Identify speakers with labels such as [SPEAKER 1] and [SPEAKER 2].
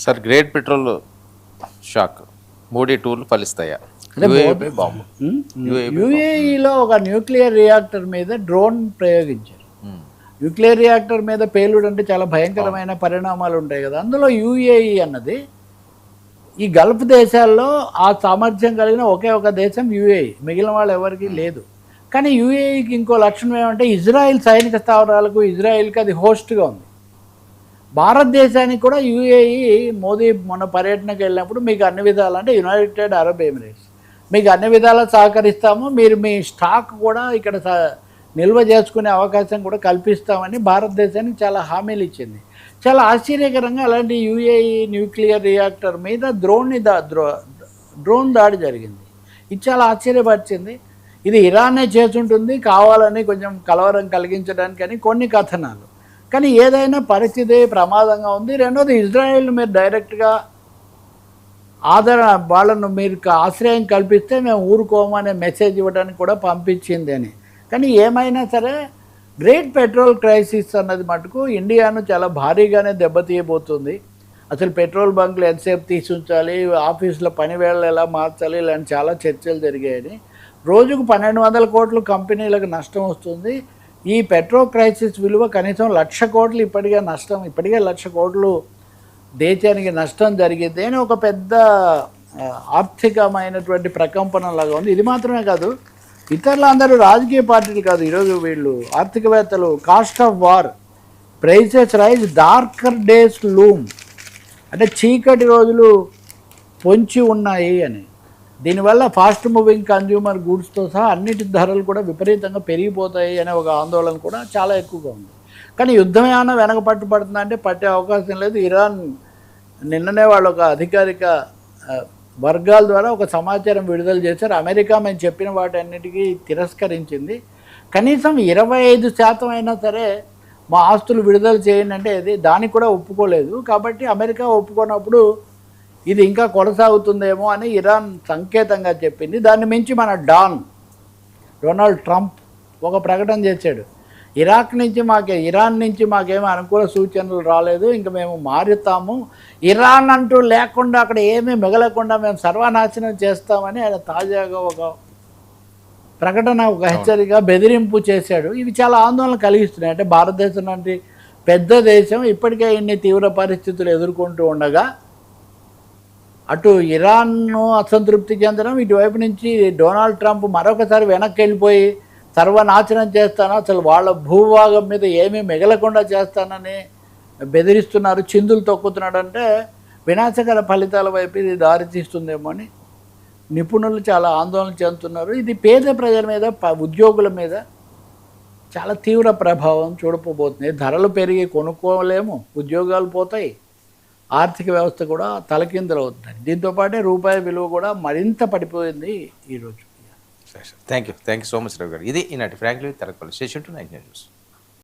[SPEAKER 1] Sir great petrol shock Modi టూర్లు ఫలిస్తాయా? Bomb
[SPEAKER 2] యుఏఈలో ఒక nuclear reactor మీద డ్రోన్ ప్రయోగించారు. న్యూక్లియర్ రియాక్టర్ మీద పేలుడు అంటే చాలా భయంకరమైన పరిణామాలు ఉంటాయి కదా. అందులో యుఏఈ అన్నది ఈ గల్ఫ్ దేశాల్లో ఆ సామర్థ్యం కలిగిన ఒకే ఒక దేశం యుఏఈ, మిగిలిన వాళ్ళు ఎవరికి లేదు. కానీ యుఏఈకి ఇంకో లక్షణం ఏమంటే ఇజ్రాయిల్ సైనిక స్థావరాలకు ఇజ్రాయిల్కి అది హోస్ట్గా ఉంది. భారతదేశానికి కూడా యుఏఈ మోదీ మొన్న పర్యటనకు వెళ్ళినప్పుడు మీకు అన్ని విధాలు అంటే యునైటెడ్ అరబ్ ఎమిరేట్స్ మీకు అన్ని విధాలా సహకరిస్తాము, మీరు మీ స్టాక్ కూడా ఇక్కడ నిల్వ చేసుకునే అవకాశం కూడా కల్పిస్తామని భారతదేశానికి చాలా హామీలు ఇచ్చింది. చాలా ఆశ్చర్యకరంగా అలాంటి యుఏఈ న్యూక్లియర్ రియాక్టర్ మీద డ్రోన్ దాడి జరిగింది. ఇది చాలా ఆశ్చర్యపరిచింది. ఇది ఇరానే చేసుంటుంది కావాలని కొంచెం కలవరం కలిగించడానికి అని కొన్ని కథనాలు. కానీ ఏదైనా పరిస్థితి ప్రమాదంగా ఉంది. రెండోది ఇజ్రాయెల్ మీరు డైరెక్ట్గా వాళ్ళను మీరు ఆశ్రయం కల్పిస్తే మేము ఊరుకోము అనే మెసేజ్ ఇవ్వడానికి కూడా పంపించింది అని. కానీ ఏమైనా సరే గ్రేట్ పెట్రోల్ క్రైసిస్ అన్నది మటుకు ఇండియాను చాలా భారీగానే దెబ్బతీయబోతుంది. అసలు పెట్రోల్ బంకులు ఎంతసేపు తీసి ఉంచాలి, ఆఫీసులో పని వేళలు ఎలా మార్చాలి, ఇలాంటి చాలా చర్చలు జరిగాయని. రోజుకు 1200 కోట్లు కంపెనీలకు నష్టం వస్తుంది. ఈ పెట్రోల్ క్రైసిస్ విలువ కనీసం 1,00,000 కోట్లు ఇప్పటికే 1,00,000 కోట్లు దేశానికి నష్టం జరిగింది అని ఒక పెద్ద ఆర్థికమైనటువంటి ప్రకంపనలాగా ఉంది. ఇది మాత్రమే కాదు, ఇతరులు అందరూ రాజకీయ పార్టీలు కాదు, ఈరోజు వీళ్ళు ఆర్థికవేత్తలు cost of war, prices rise, darker days loom అంటే చీకటి రోజులు పొంచి ఉన్నాయి అని. దీనివల్ల ఫాస్ట్ మూవింగ్ కన్జ్యూమర్ గూడ్స్తో సహా అన్నిటి ధరలు కూడా విపరీతంగా పెరిగిపోతాయి అనే ఒక ఆందోళన కూడా చాలా ఎక్కువగా ఉంది. కానీ యుద్ధం ఏమైనా వెనక పట్టుబడుతుందంటే పట్టే అవకాశం లేదు. ఇరాన్ నిన్ననే వాళ్ళు ఒక అధికారిక వర్గాల ద్వారా ఒక సమాచారం విడుదల చేశారు. అమెరికా మేము చెప్పిన వాటన్నిటికీ తిరస్కరించింది. కనీసం 25% అయినా సరే మా ఆస్తులు విడుదల చేయండి అంటే దానికి కూడా ఒప్పుకోలేదు. కాబట్టి అమెరికా ఒప్పుకున్నప్పుడు ఇది ఇంకా కొనసాగుతుందేమో అని ఇరాన్ సంకేతంగా చెప్పింది. దాన్ని మించి మన డొనాల్డ్ ట్రంప్ ఒక ప్రకటన చేశాడు. ఇరాన్ నుంచి మాకేమీ అనుకూల సూచనలు రాలేదు, ఇంకా మేము మారుతాము, ఇరాన్ అంటూ లేకుండా అక్కడ ఏమీ మిగలకుండా మేము సర్వనాశనం చేస్తామని ఆయన తాజాగా ఒక ప్రకటన, ఒక హెచ్చరిక, బెదిరింపు చేశాడు. ఇవి చాలా ఆందోళన కలిగిస్తున్నాయి. అంటే భారతదేశం లాంటి పెద్ద దేశం ఇప్పటికే ఇన్ని తీవ్ర పరిస్థితులు ఎదుర్కొంటూ ఉండగా అటు ఇరాన్ను అసంతృప్తి చెందడం, ఇటువైపు నుంచి డొనాల్డ్ ట్రంప్ మరొకసారి వెనక్కి వెళ్ళిపోయి సర్వనాశనం చేస్తాను, అసలు వాళ్ళ భూభాగం మీద ఏమీ మిగలకుండా చేస్తానని బెదిరిస్తున్నారు, చిందులు తొక్కుతున్నాడు. అంటే వినాశకర ఫలితాల వైపు ఇది దారి తీస్తుందేమో అని నిపుణులు చాలా ఆందోళన చెందుతున్నారు. ఇది పేద ప్రజల మీద, ఉద్యోగుల మీద చాలా తీవ్ర ప్రభావం చూడపోబోతుంది. ధరలు పెరిగి కొనుక్కోలేము, ఉద్యోగాలు పోతాయి, ఆర్థిక వ్యవస్థ కూడా తలకిందులవుతుంది. దీంతోపాటే రూపాయి విలువ కూడా మరింత పడిపోయింది ఈరోజు.
[SPEAKER 1] Thank you so much Ravi గారు. ఇది ఈనాటి ఫ్రాంక్లీ తరగతి స్టేషన్ టు 9 న్యూస్.